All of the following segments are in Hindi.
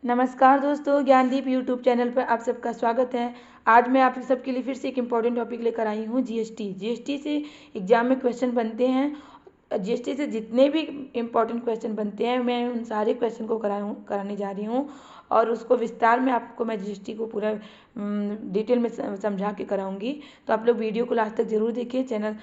नमस्कार दोस्तों, ज्ञानदीप यूट्यूब चैनल पर आप सबका स्वागत है। आज मैं आप सबके लिए फिर से एक इम्पॉर्टेंट टॉपिक लेकर आई हूँ, जीएसटी। जीएसटी से एग्जाम में क्वेश्चन बनते हैं। जीएसटी से जितने भी इम्पॉर्टेंट क्वेश्चन बनते हैं मैं उन सारे क्वेश्चन को कराने जा रही हूँ और उसको विस्तार में आपको मैं जीएसटी को पूरा डिटेल में समझा के कराऊंगी। तो आप लोग वीडियो को लास्ट तक जरूर देखिए। चैनल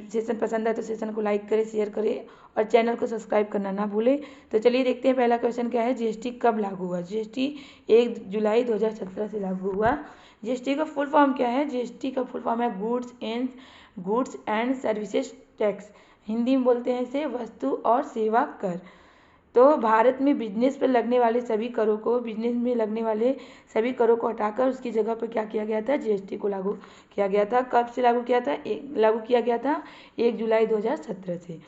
सेशन पसंद आए तो सेशन को लाइक करें, शेयर करें और चैनल को सब्सक्राइब करना ना भूलें। तो चलिए देखते हैं पहला क्वेश्चन क्या है। जीएसटी कब लागू हुआ? जीएसटी 1 जुलाई 2017 से लागू हुआ। जीएसटी का फुल फॉर्म क्या है? जीएसटी का फुल फॉर्म है goods and services tax. Hindi में बोलते हैं इसे वस्तु और सेवा कर। तो भारत में बिजनेस पर लगने वाले सभी करों को हटाकर उसकी जगह पर क्या किया गया था? जीएसटी को लागू किया गया था। कब से लागू किया था? 1 जुलाई 2017 से।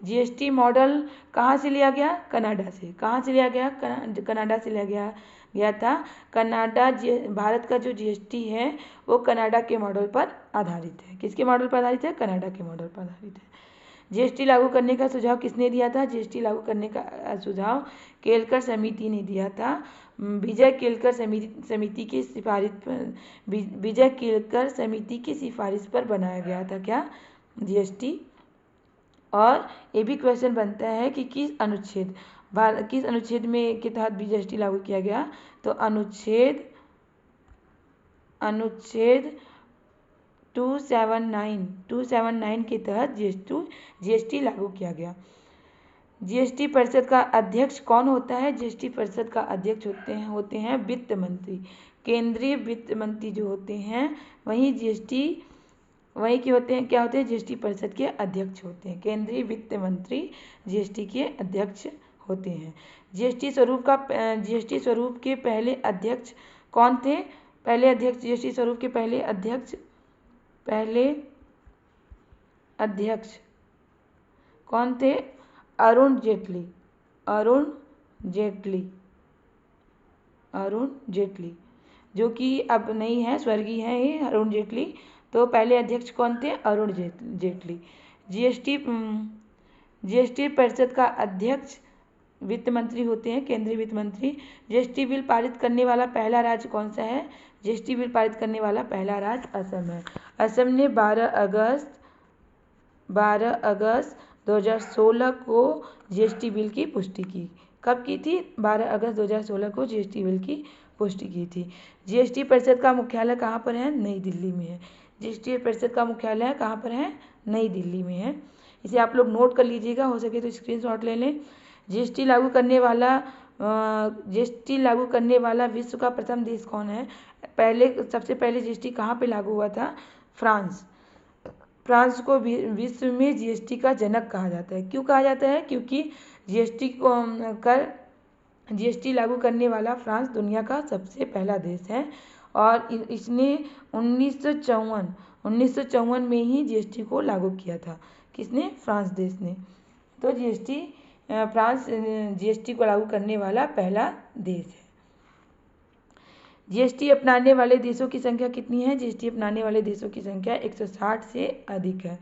जीएसटी मॉडल कहाँ से लिया गया? कनाडा से। कहाँ से लिया गया? कनाडा से लिया गया था। भारत का जो जीएसटी है वो कनाडा के मॉडल पर आधारित है। किसके मॉडल पर आधारित है? कनाडा के मॉडल पर आधारित है। जीएसटी लागू करने का सुझाव किसने दिया था? जीएसटी लागू करने का सुझाव केलकर समिति ने दिया था। विजय केलकर समिति की सिफारिश पर बनाया गया था क्या? जीएसटी। और ये भी क्वेश्चन बनता है कि किस अनुच्छेद में के तहत भी जीएसटी लागू किया गया? तो अनुच्छेद 279 के तहत जीएसटी लागू किया गया। जीएसटी परिषद का अध्यक्ष कौन होता है? जीएसटी परिषद का अध्यक्ष होते हैं वित्त मंत्री। केंद्रीय वित्त मंत्री जो होते हैं वही क्या होते हैं? जीएसटी परिषद के अध्यक्ष होते हैं। केंद्रीय वित्त मंत्री जीएसटी के अध्यक्ष होते हैं। जीएसटी स्वरूप के पहले अध्यक्ष कौन थे? जीएसटी स्वरूप के पहले अध्यक्ष कौन थे? अरुण जेटली जो कि अब नहीं है, स्वर्गीय है ये अरुण जेटली। तो पहले अध्यक्ष कौन थे? अरुण जेटली। जीएसटी परिषद का अध्यक्ष वित्त मंत्री होते हैं, केंद्रीय वित्त मंत्री। जीएसटी बिल पारित करने वाला पहला राज्य कौन सा है? जीएसटी बिल पारित करने वाला पहला राज्य असम है। असम ने 12 अगस्त 2016 को जीएसटी बिल की पुष्टि की। कब की थी? 12 अगस्त 2016 को जीएसटी बिल की पुष्टि की थी। जीएसटी परिषद का मुख्यालय कहाँ पर है? नई दिल्ली में है। जीएसटी परिषद का मुख्यालय कहाँ पर है? नई दिल्ली में है। इसे आप लोग नोट कर लीजिएगा, हो सके तो स्क्रीनशॉट ले लें। जीएसटी लागू करने वाला विश्व का प्रथम देश कौन है? सबसे पहले जीएसटी कहाँ पे लागू हुआ था? फ्रांस को विश्व में जीएसटी का जनक कहा जाता है। क्यों कहा जाता है? क्योंकि जीएसटी लागू करने वाला फ्रांस दुनिया का सबसे पहला देश है और इसने 1954 में ही जीएसटी को लागू किया था। किसने? फ्रांस देश ने। तो फ्रांस जीएसटी को लागू करने वाला पहला देश है। जीएसटी अपनाने वाले देशों की संख्या कितनी है? जीएसटी अपनाने वाले देशों की संख्या 160 से अधिक है।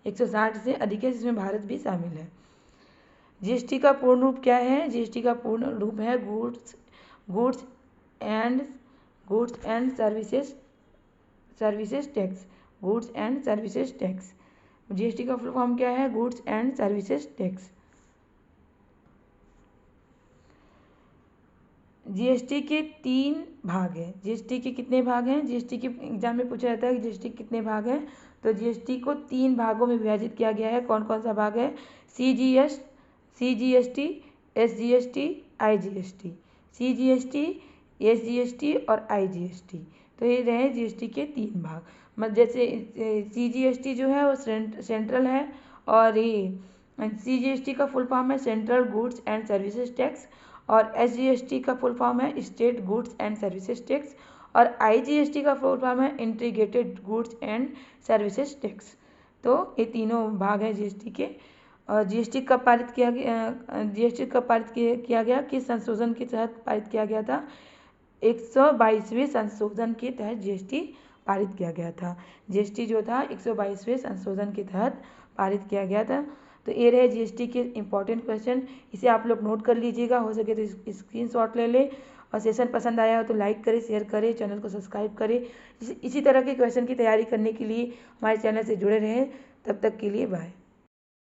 160 से अधिक है, जिसमें भारत भी शामिल है। जीएसटी का पूर्ण रूप क्या है? जीएसटी का पूर्ण रूप है goods and services tax. Goods and services tax. GST का फुल फॉर्म क्या है? Goods and services tax. GST के 3 भाग हैं। जीएसटी के कितने भाग हैं? जीएसटी के एग्जाम में पूछा जाता है कि जीएसटी के कितने भाग हैं। तो जीएसटी को 3 भागों में विभाजित किया गया है। कौन कौन सा भाग है? CGST, SGST, IGST. CGST, SGST और आईजीएसटी। तो ये रहे जीएसटी के 3 भाग। मतलब जैसे सीजीएसटी जो है वो सेंट्रल है और ये सीजीएसटी का फुल फॉर्म है central goods and services tax और एसजीएसटी का फुल फॉर्म है state goods and services tax और आईजीएसटी का फुल फॉर्म है integrated goods and services tax. तो ये तीनों भाग हैं जीएसटी के। और जीएसटी कब पारित किया गया? किस संशोधन के तहत पारित किया गया था? 122वें संशोधन के तहत जीएसटी पारित किया गया था। जीएसटी जो था 122वें संशोधन के तहत पारित किया गया था। तो ये रहे जीएसटी के इंपॉर्टेंट क्वेश्चन, इसे आप लोग नोट कर लीजिएगा, हो सके तो स्क्रीनशॉट ले लें। और सेशन पसंद आया हो तो लाइक करें, शेयर करें, चैनल को सब्सक्राइब करें। इसी तरह के क्वेश्चन की तैयारी करने के लिए हमारे चैनल से जुड़े रहें। तब तक के लिए बाय।